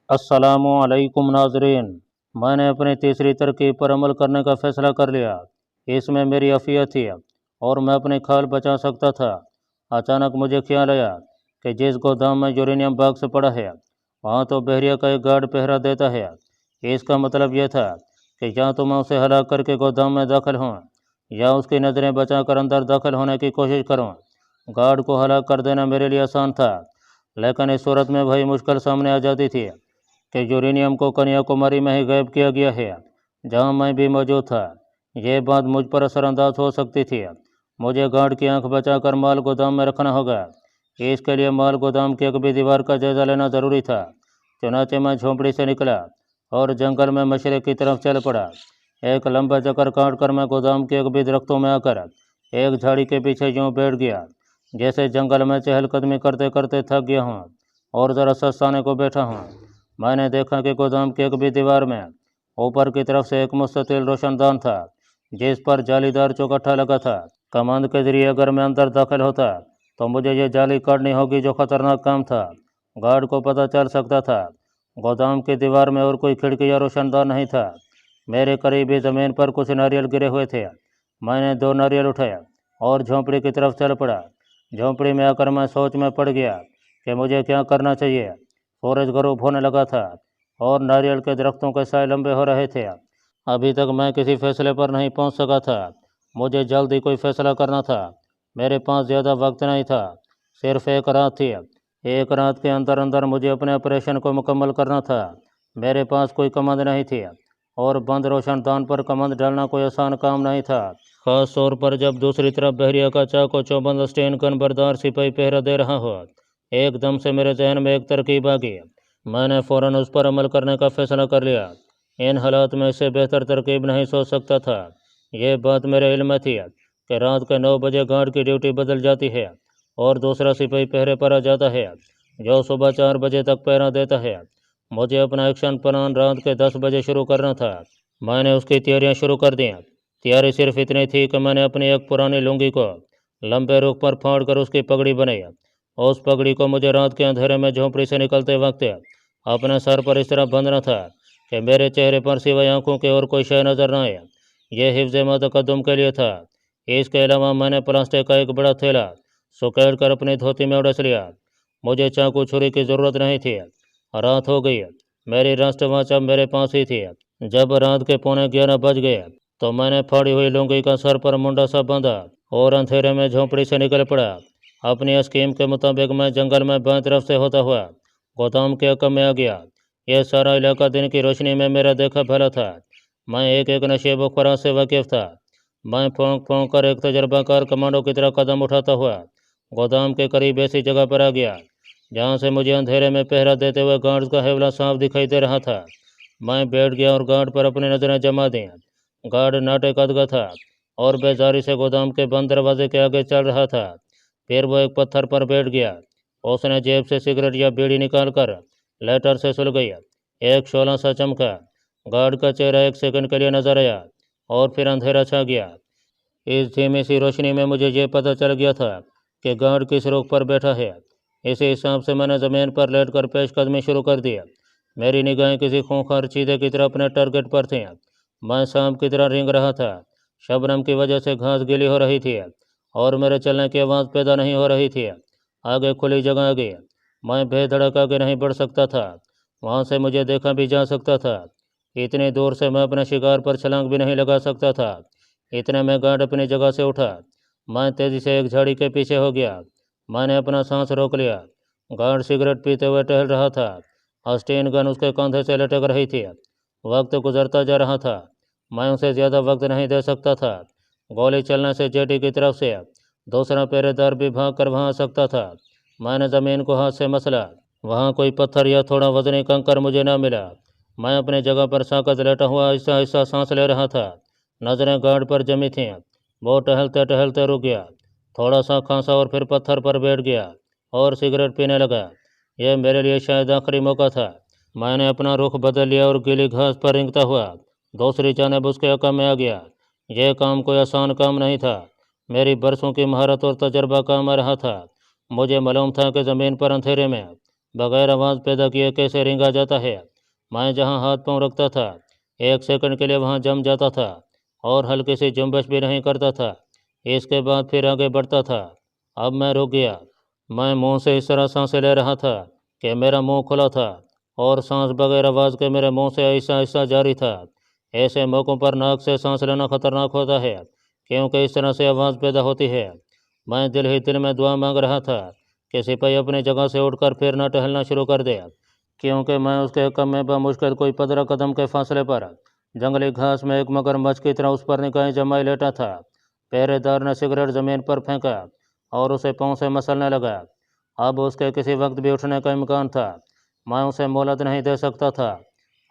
अस्सलाम वालेकुम नाजरीन। मैंने अपनी तीसरी तरकीब पर अमल करने का फ़ैसला कर लिया। इसमें मेरी अफियत थी और मैं अपनी खाल बचा सकता था। अचानक मुझे ख्याल आया कि जिस गोदाम में यूरेनियम बॉक्स पड़ा है वहाँ तो बहरिया का एक गार्ड पहरा देता है। इसका मतलब यह था कि या तो मैं उसे हलाक करके गोदाम में दाखिल हूँ या उसकी नज़रें बचाकर अंदर दाखिल होने की कोशिश करूँ। गार्ड को हलाक कर देना मेरे लिए आसान था, लेकिन इस सूरत में वही मुश्किल सामने आ जाती थी कि यूरेनियम को कन्याकुमारी में ही गायब किया गया है, जहां मैं भी मौजूद था। यह बात मुझ पर असरअंदाज हो सकती थी। मुझे गार्ड की आंख बचाकर माल गोदाम में रखना होगा। इसके लिए माल गोदाम की एक भी दीवार का जायजा लेना ज़रूरी था। चुनाचे मैं झोंपड़ी से निकला और जंगल में मशरक़ की तरफ चल पड़ा। एक लंबा चक्कर काट कर मैं गोदाम के एक भी दरख्तों में आकर एक झाड़ी के पीछे यूँ बैठ गया जैसे जंगल में चहलकदमी करते करते थक गया हूँ और ज़रा सस्ताने को बैठा हूँ। मैंने देखा कि गोदाम की एक भी दीवार में ऊपर की तरफ से एक मुस्ततिल रोशनदान था जिस पर जालीदार चौकट्टा लगा था। कमांड के जरिए अगर मैं अंदर दाखिल होता तो मुझे ये जाली काटनी होगी, जो खतरनाक काम था। गार्ड को पता चल सकता था गोदाम की दीवार में और कोई खिड़की या रोशनदान नहीं था। मेरे करीब ही ज़मीन पर कुछ नारियल गिरे हुए थे। मैंने 2 नारियल उठाया और झोंपड़ी की तरफ चल पड़ा। झोंपड़ी में आकर मैं सोच में पड़ गया कि मुझे क्या करना चाहिए। सूरज गरूब होने लगा था और नारियल के दरख्तों के साए लंबे हो रहे थे। अभी तक मैं किसी फैसले पर नहीं पहुंच सका था। मुझे जल्दी कोई फैसला करना था। मेरे पास ज़्यादा वक्त नहीं था, सिर्फ एक रात थी। एक रात के अंदर अंदर मुझे अपने ऑपरेशन को मुकम्मल करना था। मेरे पास कोई कमांड नहीं थी और बंद रोशनदान पर कमांड डालना कोई आसान काम नहीं था, खास तौर पर जब दूसरी तरफ बहरिया का चाको चौबंद स्टेन गन बरदार सिपाही पहरा दे रहा हो। एकदम से मेरे जहन में एक तरकीब आ गई। मैंने फ़ौरन उस पर अमल करने का फ़ैसला कर लिया। इन हालात में इससे बेहतर तरकीब नहीं सोच सकता था। यह बात मेरे इल्म में थी कि रात के 9 बजे गार्ड की ड्यूटी बदल जाती है और दूसरा सिपाही पहरे पर आ जाता है जो सुबह 4 बजे तक पहरा देता है। मुझे अपना एक्शन प्लान रात के 10 बजे शुरू करना था। मैंने उसकी तैयारियां शुरू कर दी। तैयारी सिर्फ इतनी थी कि मैंने अपनी एक पुरानी लुंगी को लंबे रुख पर फाड़ कर उसकी पगड़ी बनाई। उस पगड़ी को मुझे रात के अंधेरे में झोंपड़ी से निकलते वक्त अपने सर पर इस तरह बांधना था कि मेरे चेहरे पर सिवाय आंखों के और कोई शय नजर न आए। यह हिफ्ज़ मतक़द्दुम के लिए था। इसके अलावा मैंने प्लास्टिक का एक बड़ा थैला सुकेड़ कर अपनी धोती में उड़स लिया। मुझे चाकू छुरी की ज़रूरत नहीं थी। रात हो गई। मेरी राष्ट्रवाच अब मेरे पास ही थी। जब रात के 11:15 बज गए तो मैंने फाड़ी हुई लुंगी का सर पर मुंडा सा बांधा और अंधेरे में झोंपड़ी से निकल पड़ा। अपनी स्कीम के मुताबिक मैं जंगल में बाएं तरफ से होता हुआ गोदाम के हक़ में आ गया। यह सारा इलाका दिन की रोशनी में मेरा देखा भला था। मैं एक एक नशेब खुराक से वाकिफ़ था। मैं फोंक फोंक कर एक तजर्बाकार कमांडो की तरह कदम उठाता हुआ गोदाम के करीब ऐसी जगह पर आ गया जहाँ से मुझे अंधेरे में पहरा देते हुए गार्ड्स का हेवला साफ दिखाई दे रहा था। मैं बैठ गया और गार्ड पर अपनी नज़रें जमा दी। गार्ड नाटे कदगा था और बेजारी से गोदाम के बंद दरवाजे के आगे चल रहा था। फिर वो एक पत्थर पर बैठ गया। उसने जेब से सिगरेट या बीड़ी निकाल कर लाइटर से सुलगाई। एक शोला सा चमका। गार्ड का चेहरा एक सेकंड के लिए नजर आया और फिर अंधेरा छा गया। इस धीमी सी रोशनी में मुझे ये पता चल गया था कि गार्ड किस रुख पर बैठा है। इसी हिसाब से मैंने ज़मीन पर लेट कर पेशकदमी शुरू कर दी। मेरी निगाहें किसी खूंखार चीते की तरह अपने टारगेट पर थीं। मैं सांप की तरह रेंग रहा था। शबनम की वजह से घास गीली हो रही थी और मेरे चलने की आवाज़ पैदा नहीं हो रही थी। आगे खुली जगह आ गई। मैं बेधड़क आगे नहीं बढ़ सकता था। वहाँ से मुझे देखा भी जा सकता था। इतनी दूर से मैं अपने शिकार पर छलांग भी नहीं लगा सकता था। इतने में गार्ड अपनी जगह से उठा। मैं तेज़ी से एक झाड़ी के पीछे हो गया। मैंने अपना सांस रोक लिया। गार्ड सिगरेट पीते हुए टहल रहा था। अस्टीन गन उसके कंधे से लटक रही थी। वक्त गुजरता जा रहा था। मैं उसे ज़्यादा वक्त नहीं दे सकता था। गोली चलने से जेटी की तरफ से दूसरा पहरेदार भी भाग कर वहाँ आ सकता था। मैंने ज़मीन को हाथ से मसला। वहाँ कोई पत्थर या थोड़ा वजनी कंकर मुझे न मिला। मैं अपनी जगह पर साकत लेटा हुआ आहिस्ता आहिस्ता सांस ले रहा था। नज़रें गार्ड पर जमी थीं। वो टहलते टहलते रुक गया, थोड़ा सा खांसा और फिर पत्थर पर बैठ गया और सिगरेट पीने लगा। यह मेरे लिए शायद आखिरी मौका था। मैंने अपना रुख बदल लिया और गीली घास पर रेंगता हुआ दूसरी जानिब उसके हक़ में आ गया। यह काम कोई आसान काम नहीं था। मेरी बरसों की महारत और तजर्बा काम आ रहा था। मुझे मालूम था कि ज़मीन पर अंधेरे में बगैर आवाज़ पैदा किए कैसे रेंगा जाता है। मैं जहाँ हाथ पांव रखता था 1 सेकंड के लिए वहाँ जम जाता था और हल्की सी जुम्बश भी नहीं करता था। इसके बाद फिर आगे बढ़ता था। अब मैं रुक गया। मैं मुंह से इस तरह सांसें ले रहा था कि मेरा मुंह खुला था और सांस बगैर आवाज़ के मेरे मुंह से ऐसा ऐसा जारी था। ऐसे मौक़ों पर नाक से सांस लेना खतरनाक होता है क्योंकि इस तरह से आवाज़ पैदा होती है। मैं दिल ही दिल में दुआ मांग रहा था कि सिपाही अपनी जगह से उठकर फिर न टहलना शुरू कर दे, क्योंकि मैं उसके कम में बमुश्किल कोई 15 कदम के फासले पर जंगली घास में एक मगरमच्छ की तरह उस पर निगाहें जमाए लेटा था। पहरेदार ने सिगरेट ज़मीन पर फेंका और उसे पाँव से मसलने लगा। अब उसके किसी वक्त भी उठने का इम्कान था। मैं उसे मोहलत नहीं दे सकता था।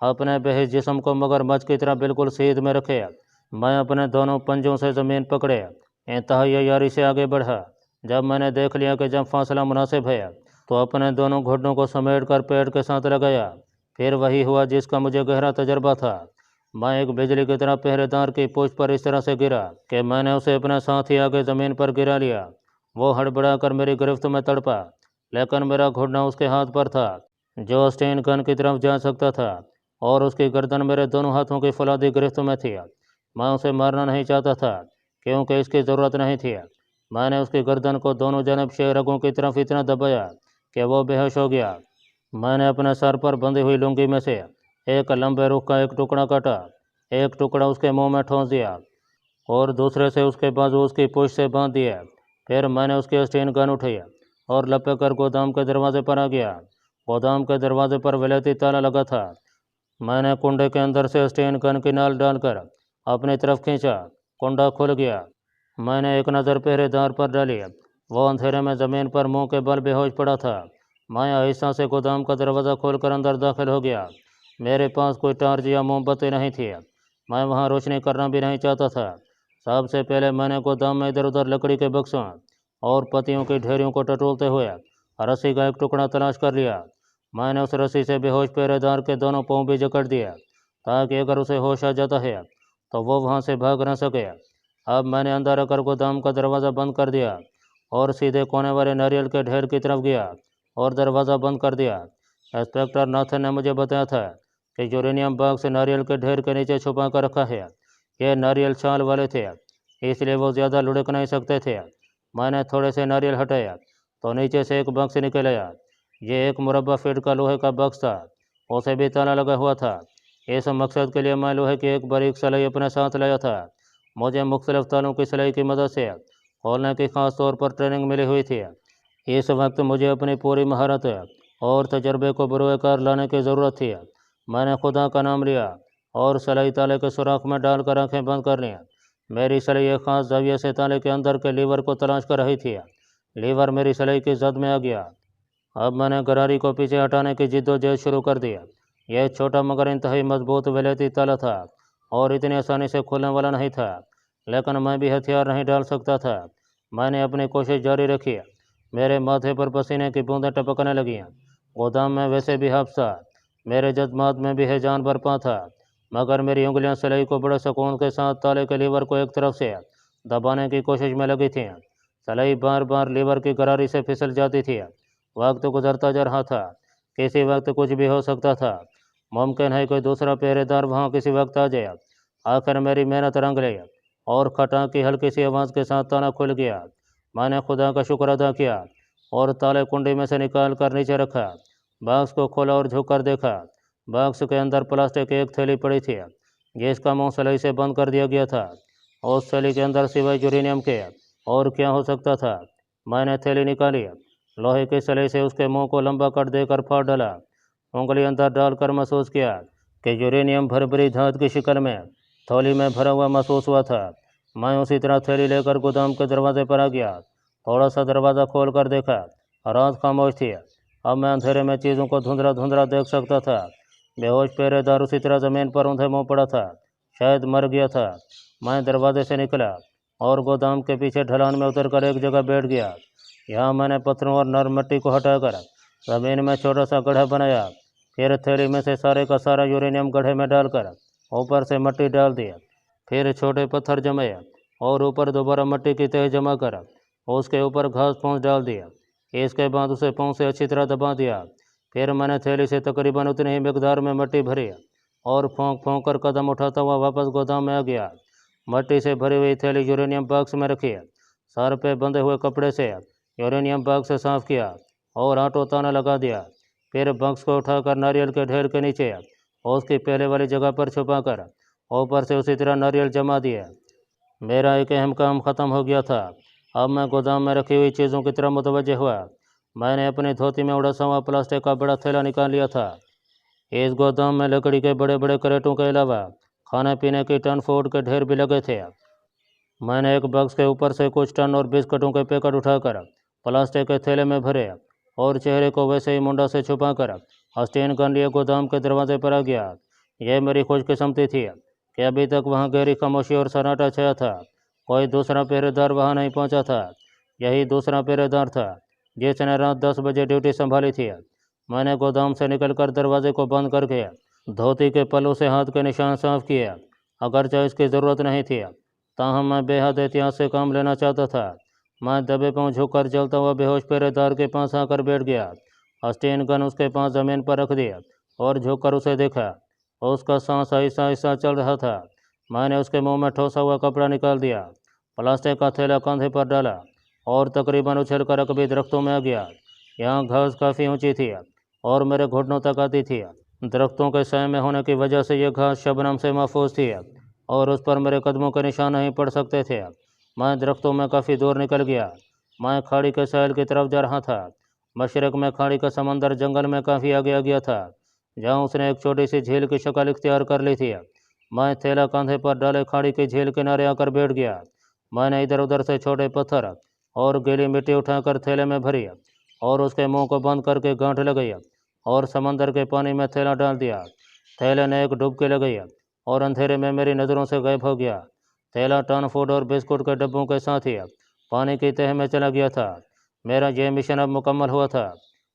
अपने बेहिस जिस्म को मगरमच्छ की तरह बिल्कुल सीध में रखे मैं अपने दोनों पंजों से ज़मीन पकड़े इंतहाई यारी से आगे बढ़ा। जब मैंने देख लिया कि जब फासला मुनासिब है तो अपने दोनों घुटनों को समेट कर पेट के साथ लगाया। फिर वही हुआ जिसका मुझे गहरा तजर्बा था। मैं एक बिजली की तरह पहरेदार की पूंछ पर इस तरह से गिरा कि मैंने उसे अपने साथ ही आगे ज़मीन पर गिरा लिया। वो हड़बड़ा कर मेरी गिरफ्त में तड़पा, लेकिन मेरा घुटना उसके हाथ पर था जो स्टेन गन की तरफ जा सकता था और उसकी गर्दन मेरे दोनों हाथों की फौलादी गिरफ्त में थी। मैं उसे मारना नहीं चाहता था क्योंकि इसकी ज़रूरत नहीं थी। मैंने उसकी गर्दन को दोनों जानब से रगों की तरफ इतना दबाया कि वो बेहोश हो गया। मैंने अपने सर पर बंधी हुई लुंगी में से एक लंबे रुख का एक टुकड़ा काटा, एक टुकड़ा उसके मुंह में ठोंस दिया और दूसरे से उसके बाजू उसकी पूंछ से बांध दिया। फिर मैंने उसकी स्टेन गन उठाई और लपक कर गोदाम के दरवाजे पर आ गया। गोदाम के दरवाजे पर विलायती ताला लगा था। मैंने कुंडे के अंदर से स्टेन गन की नाल डालकर अपनी तरफ खींचा। कुंडा खुल गया। मैंने एक नज़र पहरेदार पर डाली। वो अंधेरे में ज़मीन पर मुंह के बल बेहोश पड़ा था। मैं आहिस्ता से गोदाम का दरवाज़ा खोलकर अंदर दाखिल हो गया। मेरे पास कोई टार्च या मोमबत्ती नहीं थी। मैं वहाँ रोशनी करना भी नहीं चाहता था। सबसे पहले मैंने गोदाम में इधर उधर लकड़ी के बक्सों और पत्तियों की ढेरियों को टटोलते हुए रस्सी का एक टुकड़ा तलाश कर लिया। मैंने उस रस्सी से बेहोश पहरेदार के दोनों पाँव भी जकड़ दिए ताकि अगर उसे होश आ जाता है तो वो वहाँ से भाग न सके। अब मैंने अंदर आकर गोदाम का दरवाज़ा बंद कर दिया और सीधे कोने वाले नारियल के ढेर की तरफ गया और दरवाज़ा बंद कर दिया। इंस्पेक्टर नाथन ने मुझे बताया था कि यूरेनियम बॉक्स नारियल के ढेर के नीचे छुपा कर रखा है। ये नारियल छाल वाले थे, इसलिए वो ज़्यादा लुढ़क नहीं सकते थे। मैंने थोड़े से नारियल हटाया तो नीचे से एक बक्स निकल आया। ये एक मुरब्बा फीट का लोहे का बक्स था। उसे भी ताला लगा हुआ था। इस मकसद के लिए मैं लोहे की एक बारीक सलाई अपने साथ लाया था। मुझे मुख्तलिफ तालों की सलाई की मदद से खोलने की ख़ास तौर पर ट्रेनिंग मिली हुई थी। इस वक्त मुझे अपनी पूरी महारत और तजर्बे को बरोए कार लाने की ज़रूरत थी। मैंने खुदा का नाम लिया और सलाई ताले के सुराख में डालकर आंखें बंद कर लीं। मेरी सलाई एक ख़ास जाविये से ताले के अंदर के लीवर को तलाश कर रही थी। लीवर मेरी सलाई की जद में आ गया। अब मैंने गरारी को पीछे हटाने की जिद्दोजहद शुरू कर दिया। यह छोटा मगर इंतहाई मजबूत विलायती ताला था और इतनी आसानी से खुलने वाला नहीं था, लेकिन मैं भी हथियार नहीं डाल सकता था। मैंने अपनी कोशिश जारी रखी। मेरे माथे पर पसीने की बूंदें टपकने लगीं। गोदाम में वैसे भी हब्स था। मेरे जज्बात में भी हैजान बरपा था, मगर मेरी उंगलियां सलाई को बड़े सुकून के साथ ताले के लीवर को एक तरफ से दबाने की कोशिश में लगी थी। सलाई बार बार लीवर की गरारी से फिसल जाती थी। वक्त गुजरता जा रहा था। किसी वक्त कुछ भी हो सकता था। मुमकिन है कोई दूसरा पहरेदार वहाँ किसी वक्त आ जाए। आखिर मेरी मेहनत रंग ली और खटाक की हल्की सी आवाज़ के साथ ताला खुल गया। मैंने खुदा का शुक्र अदा किया और ताले कुंडी में से निकाल कर नीचे रखा। बॉक्स को खोला और झुक कर देखा। बॉक्स के अंदर प्लास्टिक की एक थैली पड़ी थी जिसका मुंह सलाई से बंद कर दिया गया था। उस थैली के अंदर सिवाय यूरेनियम के और क्या हो सकता था। मैंने थैली निकाली, लोहे की सलाई से उसके मुंह को लंबा कट देकर फाड़ डाला। उंगली अंदर डालकर महसूस किया कि यूरेनियम भरभरी धात की शिकल में थैली में भरा हुआ महसूस हुआ था। मैं उसी तरह थैली लेकर गोदाम के दरवाजे पर आ गया। थोड़ा सा दरवाज़ा खोल कर देखा। रात खामोश थी। अब मैं अंधेरे में चीज़ों को धुंधला धुंधला देख सकता था। बेहोश पहरेदार उसी तरह ज़मीन पर ऊँधे मुँह पड़ा था, शायद मर गया था। मैं दरवाजे से निकला और गोदाम के पीछे ढलान में उतरकर एक जगह बैठ गया। यहाँ मैंने पत्थरों और नरम मिट्टी को हटाकर ज़मीन में छोटा सा गड्ढा बनाया। फिर थैली में से सारे का सारा यूरेनियम गड्ढे में डालकर ऊपर से मिट्टी डाल दी। फिर छोटे पत्थर जमाए और ऊपर दोबारा मिट्टी की तह जमा कर उसके ऊपर घास फूस डाल दिया। इसके बाद उसे पाँव से अच्छी तरह दबा दिया। फिर मैंने थैली से तकरीबन उतनी ही मिकदार में मिट्टी भरी और फूंक फूंक कर कदम उठाता हुआ वापस गोदाम में आ गया। मिट्टी से भरी हुई थैली यूरेनियम बॉक्स में रखी, सर पे बंधे हुए कपड़े से यूरेनियम बॉक्स से साफ किया और आटो ताना लगा दिया। फिर बॉक्स को उठाकर नारियल के ढेर के नीचे उसकी पहले वाली जगह पर छुपाकर ऊपर से उसी तरह नारियल जमा दिए। मेरा एक अहम काम ख़त्म हो गया था। अब मैं गोदाम में रखी हुई चीज़ों की तरफ मुतवज्जह हुआ। मैंने अपनी धोती में उड़ासा हुआ प्लास्टिक का बड़ा थैला निकाल लिया था। इस गोदाम में लकड़ी के बड़े बड़े क्रेटों के अलावा खाने पीने की टन फूड के ढेर भी लगे थे। मैंने एक बॉक्स के ऊपर से कुछ टन और बिस्कुटों के पैकेट उठाकर प्लास्टिक के थैले में भरे और चेहरे को वैसे ही मुंडा से छुपाकर स्टेन गन लिए गोदाम के दरवाजे पर आ गया। यह मेरी खुशकिस्मती थी कि अभी तक वहाँ गहरी खामोशी और सन्नाटा छाया था। कोई दूसरा पहरेदार वहाँ नहीं पहुँचा था। यही दूसरा पहरेदार था जिसने रात 10 बजे ड्यूटी संभाली थी। मैंने गोदाम से निकलकर दरवाजे को बंद करके धोती के पल्लू से हाथ के निशान साफ किए। अगरचे इसकी ज़रूरत नहीं थी, ताहम मैं बेहद एहतियात से काम लेना चाहता था। मैं दबे पाँव झुककर जलता हुआ बेहोश पहरेदार के पास आकर बैठ गया। स्टेन गन उसके पास ज़मीन पर रख दिया और झुककर उसे देखा। उसका सांस आहिस्ता आहिस्ता चल रहा था। मैंने उसके मुंह में ठोसा हुआ कपड़ा निकाल दिया, प्लास्टिक का थैला कंधे पर डाला और तकरीबन उछलकर कभी दरख्तों में आ गया। यहाँ घास काफ़ी ऊंची थी और मेरे घुटनों तक आती थी। दरख्तों के साए में होने की वजह से यह घास शबनम से महफूज थी और उस पर मेरे कदमों के निशान नहीं पड़ सकते थे। मैं दरख्तों में काफ़ी दूर निकल गया। मैं खाड़ी के साहिल की तरफ जा रहा था। मशरक़ में खाड़ी का समंदर जंगल में काफ़ी आगे आ गया था, जहाँ उसने एक छोटी सी झील की शक्ल इख्तियार कर ली थी। मैं थैला कंधे पर डाले खाड़ी की झील किनारे आकर बैठ गया। मैंने इधर उधर से छोटे पत्थर और गीली मिट्टी उठाकर थैले में भरी और उसके मुंह को बंद करके गांठ लगाई और समंदर के पानी में थैला डाल दिया। थैले ने एक डुबकी लगाई और अंधेरे में मेरी नज़रों से गायब हो गया। थैला टन फूड और बिस्कुट के डब्बों के साथ ही पानी की तह में चला गया था। मेरा यह मिशन अब मुकम्मल हुआ था।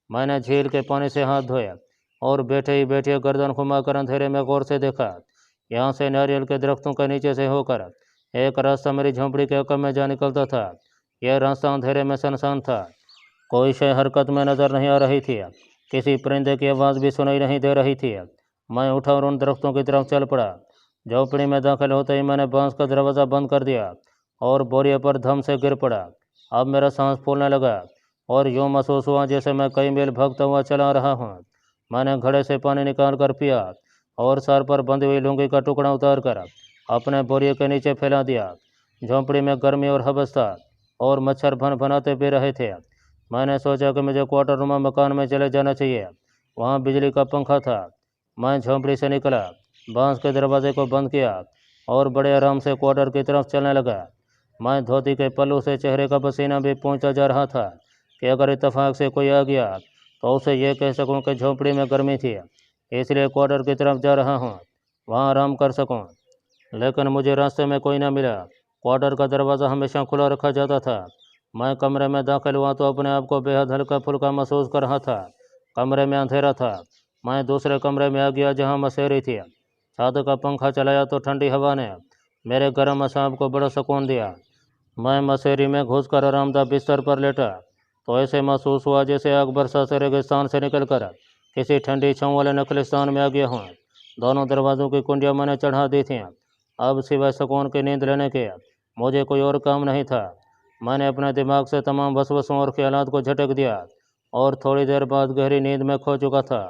मैंने झील के पानी से हाथ धोए और बैठे ही बैठे गर्दन घुमाकर अंधेरे में गौर से देखा। यहाँ से नारियल के दरख्तों के नीचे से होकर एक रास्ता मेरी झोंपड़ी के हकम में जा निकलता था। यह रास्ता अंधेरे में सुनसान था। कोई शय हरकत में नज़र नहीं आ रही थी। किसी परिंदे की आवाज़ भी सुनाई नहीं दे रही थी। मैं उठा और उन दरख्तों की तरफ चल पड़ा। झोंपड़ी में दाखिल होते ही मैंने बांस का दरवाज़ा बंद कर दिया और बोरिया पर धम से गिर पड़ा। अब मेरा सांस फूलने लगा और यूँ महसूस हुआ जैसे मैं कई मील भागता हुआ चला रहा हूँ। मैंने घड़े से पानी निकाल कर पिया और सर पर बंधी हुई लुंगी का टुकड़ा उतार कर अपने बोरिए के नीचे फैला दिया। झोंपड़ी में गर्मी और हबस था और मच्छर भन भनाते पी रहे थे। मैंने सोचा कि मुझे क्वार्टर रूम मकान में चले जाना चाहिए। वहाँ बिजली का पंखा था। मैं झोंपड़ी से निकला, बांस के दरवाजे को बंद किया और बड़े आराम से क्वार्टर की तरफ चलने लगा। मैं धोती के पल्लू से चेहरे का पसीना भी पहुँचा जा रहा था कि अगर इत्तेफाक से कोई आ गया तो उसे यह कह सकूं कि झोंपड़ी में गर्मी थी, इसलिए क्वार्टर की तरफ जा रहा हूं, वहां आराम कर सकूं। लेकिन मुझे रास्ते में कोई न मिला। क्वार्टर का दरवाज़ा हमेशा खुला रखा जाता था। मैं कमरे में दाखिल हुआ तो अपने आप को बेहद हल्का फुल्का महसूस कर रहा था। कमरे में अंधेरा था। मैं दूसरे कमरे में आ गया जहाँ मसेरी थी। छत का पंखा चलाया तो ठंडी हवा ने मेरे गर्म असाब को बड़ा सुकून दिया। मैं मसेरी में घुसकर आरामदायक बिस्तर पर लेटा तो ऐसे महसूस हुआ जैसे आग बरसा से रेगिस्तान से निकलकर किसी ठंडी छाँव वाले नखलिस्तान में आ गया हूँ। दोनों दरवाज़ों की कुंडियाँ मैंने चढ़ा दी थीं। अब सिवाय सुकून की नींद लेने के मुझे कोई और काम नहीं था। मैंने अपने दिमाग से तमाम वसवसों और ख्यालात को झटक दिया और थोड़ी देर बाद गहरी नींद में खो चुका था।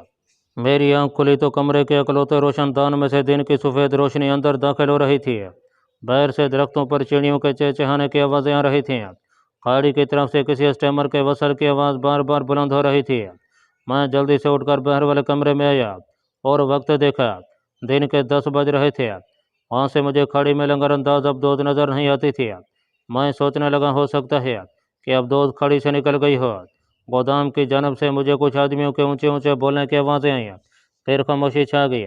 मेरी आँख खुली तो कमरे के अकलौते रोशनदान में से दिन की सफ़ेद रोशनी अंदर दाखिल हो रही थी। बाहर से दरख्तों पर चिड़ियों के चहचहाने की आवाज़ें आ रही थीं। खाड़ी की तरफ से किसी स्टेमर के वसल की आवाज़ बार बार बुलंद हो रही थी। मैं जल्दी से उठकर बाहर वाले कमरे में आया और वक्त देखा। दिन के 10 बज रहे थे। वहाँ से मुझे खाड़ी में लंगरअंदाज अबदोद नज़र नहीं आती थी। मैं सोचने लगा हो सकता है कि अबदोद खाड़ी से निकल गई हो। गोदाम की जानब से मुझे कुछ आदमियों के ऊंचे ऊंचे बोलने की आवाज़ें आई। फिर खामोशी छा गई।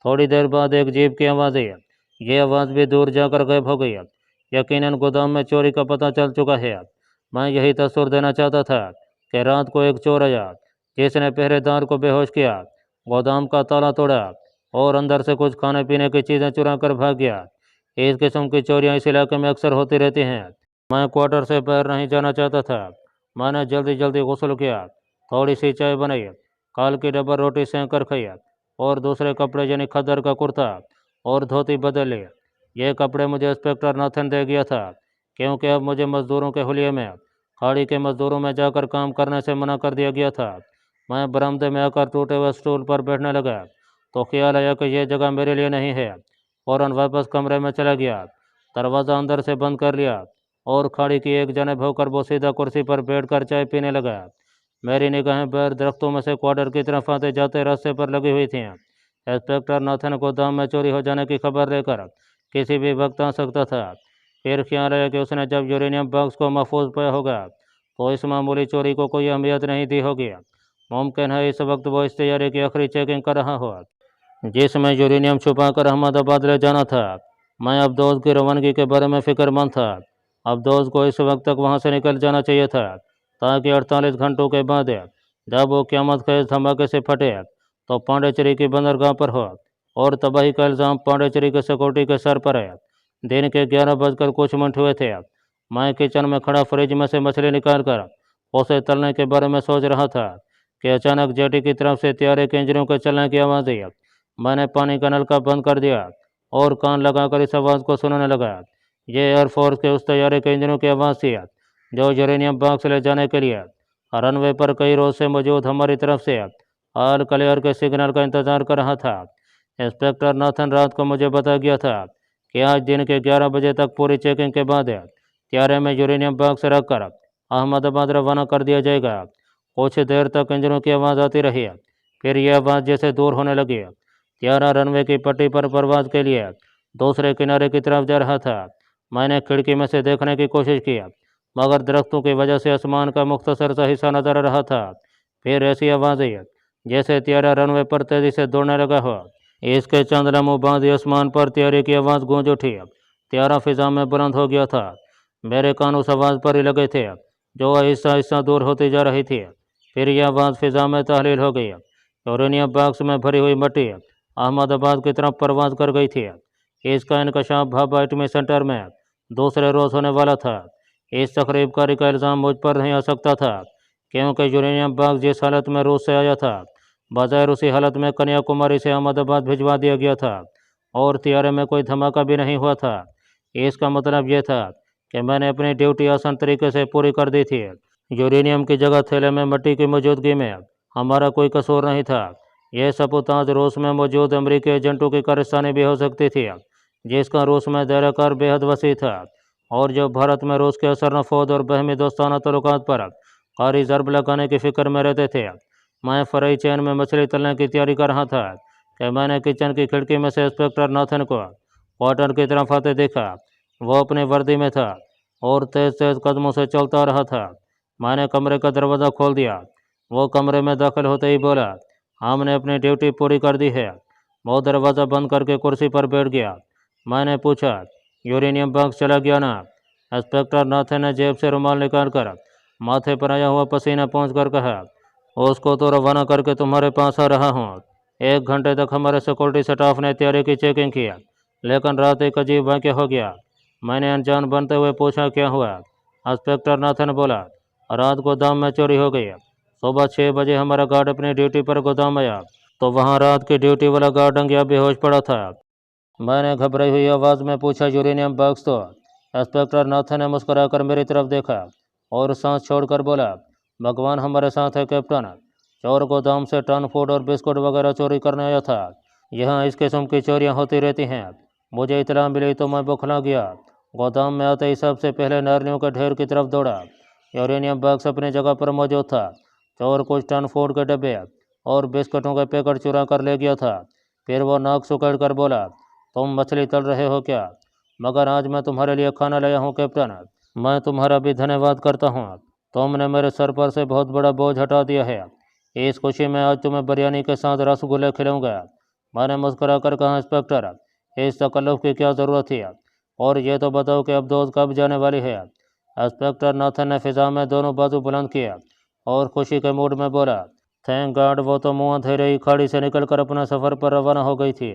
थोड़ी देर बाद एक जीप की आवाज़ आई। ये आवाज़ भी दूर जाकर गायब हो गई। यकीनन गोदाम में चोरी का पता चल चुका है। मैं यही तस्वीर देना चाहता था कि रात को एक चोर आया जिसने पहरेदार को बेहोश किया, गोदाम का ताला तोड़ा और अंदर से कुछ खाने पीने की चीज़ें चुरा कर भाग गया। इस किस्म की चोरियां इस इलाके में अक्सर होती रहती हैं। मैं क्वार्टर से बाहर नहीं जाना चाहता था। मैंने जल्दी जल्दी गुस्ल किया, थोड़ी सी चाय बनाई, काल की डबल रोटी सेंक कर खाई और दूसरे कपड़े यानी खद्दर का कुर्ता और धोती बदल लिए। ये कपड़े मुझे इंस्पेक्टर नाथन दे गया था, क्योंकि अब मुझे मजदूरों के हुलिये में खाड़ी के मजदूरों में जाकर काम करने से मना कर दिया गया था। मैं बरामदे में आकर टूटे हुए स्टूल पर बैठने लगा तो ख्याल आया कि यह जगह मेरे लिए नहीं है। फ़ौरन वापस कमरे में चला गया, दरवाज़ा अंदर से बंद कर लिया और खाड़ी की एक जानिब होकर वो सीधा कुर्सी पर बैठकर चाय पीने लगा। मेरी निगाहें बैर दरख्तों में से क्वार्टर की तरफ आते जाते रास्ते पर लगी हुई थीं। इंस्पेक्टर नाथन को दाम में चोरी हो जाने की खबर लेकर किसी भी वक्त आ सकता था। फिर ख्याल आया कि उसने जब यूरेनियम बॉक्स को महफूज पाया होगा तो इस मामूली चोरी को कोई अहमियत नहीं दी होगी। मुमकिन है इस वक्त वो इस तैयारी की आखिरी चेकिंग कर रहा हो जिसमें यूरेनियम छुपाकर अहमदाबाद ले जाना था। मैं अब्दोज की रवानगी के बारे में फिक्रमंद था। अब्दोज को इस वक्त तक वहाँ से निकल जाना चाहिए था ताकि 48 घंटों के बाद जब वो क़यामत खेज धमाके से फटे तो पांडेचेरी की बंदरगाह पर हो और तबाही का इल्ज़ाम पांडेचेरी के सिक्योरिटी के सर पर है। दिन के 11 बजकर कुछ मिनट हुए थे। मैं किचन में खड़ा फ्रिज में से मछली निकाल कर उसे तलने के बारे में सोच रहा था कि अचानक जेटी की तरफ से तैयारे के इंजनों के चलने की आवाज़ आई। मैंने पानी का नलका बंद कर दिया और कान लगाकर इस आवाज़ को सुनने लगा। ये एयरफोर्स के उस तैयारे के इंजनों की आवाज़ थी जो यूरेनियम बॉक्स ले जाने के लिए रनवे पर कई रोज से मौजूद हमारी तरफ से ऑल क्लियर के सिग्नल का इंतज़ार कर रहा था। इंस्पेक्टर नाथन रात को मुझे बता गया था कि आज दिन के 11 बजे तक पूरी चेकिंग के बाद तैयारे में यूरेनियम बॉक्स रखकर अहमदाबाद रवाना कर दिया जाएगा। कुछ देर तक इंजनों की आवाज़ आती रही, फिर यह आवाज़ जैसे दूर होने लगी। तैयारा रनवे की पट्टी पर परवाज़ के लिए दूसरे किनारे की तरफ जा रहा था। मैंने खिड़की में से देखने की कोशिश की, मगर दरख्तों की वजह से आसमान का मुख्तसर सा हिस्सा नजर आ रहा था। फिर ऐसी आवाज़ आई जैसे तैयारा रनवे पर तेज़ी से दौड़ने लगा हो। इसके चंद लम्हों बाद आसमान पर तैयारे की आवाज़ गूंज उठी। तैयारा फिजा में बुलंद हो गया था। मेरे कान उस आवाज़ पर ही लगे थे जो आहिस्ता आहिस्ता दूर होती जा रही थी। फिर यह आवाज़ फिजा में तहलील हो गई। यूरेनियम बॉक्स में भरी हुई मट्टी अहमदाबाद की तरफ परवाज़ कर गई थी। इसका इंकशाफ भाभा एटमी सेंटर में दूसरे रोज़ होने वाला था। इस तकरीब कारी का इल्ज़ाम मुझ पर नहीं आ सकता था, क्योंकि यूरेनियम बॉक्स जिस हालत में रूस से आया था बज़ाहिर उसी हालत में कन्याकुमारी से अहमदाबाद भिजवा दिया गया था और तैयारे में कोई धमाका भी नहीं हुआ था। इसका मतलब यह था कि मैंने अपनी ड्यूटी आसान तरीके से पूरी कर दी थी। यूरेनियम की जगह थैले में मिट्टी की मौजूदगी में हमारा कोई कसूर नहीं था। यह सबूताज रूस में मौजूद अमरीकी एजेंटों की कारस्तानी भी हो सकती थी, जिसका रूस में दायराकार बेहद वसी था और जो भारत में रूस के असर नफोद और बहमी दोस्ताना तल्लुकात पर कारी ज़रब लगाने की फ़िक्र में रहते थे। मैं फ्राई चैन में मछली तलने की तैयारी कर रहा था कि मैंने किचन की खिड़की में से इंस्पेक्टर नाथन को क्वार्टर की तरफ आते देखा। वो अपनी वर्दी में था और तेज़ तेज़ कदमों से चलता रहा था। मैंने कमरे का दरवाज़ा खोल दिया। वो कमरे में दाखिल होते ही बोला, हमने अपनी ड्यूटी पूरी कर दी है। वो दरवाज़ा बंद करके कुर्सी पर बैठ गया। मैंने पूछा, यूरेनियम बॉक्स चला गया ना? इंस्पेक्टर नाथन ने जेब से रुमाल निकाल कर माथे पर आया हुआ पसीना पोंछ कर कहा, उसको तो रवाना करके तुम्हारे पास आ रहा हूँ। 1 घंटे तक हमारे सिक्योरिटी स्टाफ ने तैयारी की चेकिंग की, लेकिन रात एक अजीब वाक़या हो गया। मैंने अनजान बनते हुए पूछा, क्या हुआ? इंस्पेक्टर नाथन बोला, रात गोदाम में चोरी हो गई। सुबह 6 बजे हमारा गार्ड अपनी ड्यूटी पर गोदाम आया तो वहाँ रात की ड्यूटी वाला गार्ड अंगिया बेहोश पड़ा था। मैंने घबराई हुई आवाज़ में पूछा, यूरेनियम बॉक्स तो? इंस्पेक्टर नाथन ने मुस्कुराकर मेरी तरफ देखा और सांस छोड़कर बोला, भगवान हमारे साथ है कैप्टन। चोर गोदाम से टन फूड और बिस्कुट वगैरह चोरी करने आया था। यहाँ इस किस्म की चोरियाँ होती रहती हैं। मुझे इतला मिली तो मैं बौखला गया। गोदाम में आते ही सबसे पहले नारियों के ढेर की तरफ दौड़ा। यूरेनियम बॉक्स अपनी जगह पर मौजूद था। चोर कुछ टन फूड के डब्बे और बिस्कुटों के पैकेट चुरा कर ले गया था। फिर वो नाक सुकड़ कर बोला, तुम मछली तल रहे हो क्या? मगर आज मैं तुम्हारे लिए खाना लाया हूँ कैप्टन। मैं तुम्हारा भी धन्यवाद करता हूँ। तुमने मेरे सर पर से बहुत बड़ा बोझ हटा दिया है। इस खुशी में आज तुम्हें बिरयानी के साथ रसगुल्ले खिलाऊंगा। मैंने मुस्कुरा कर कहा, इंस्पेक्टर इस तकल्लुफ़ की क्या ज़रूरत थी? और ये तो बताओ कि अब्दोज कब जाने वाली है? इंस्पेक्टर नाथन ने फिजा में दोनों बाजू बुलंद किया और खुशी के मूड में बोला, थैंक गॉड वो तो मुँह अंधेरे ही खाड़ी से निकलकर अपना सफ़र पर रवाना हो गई थी।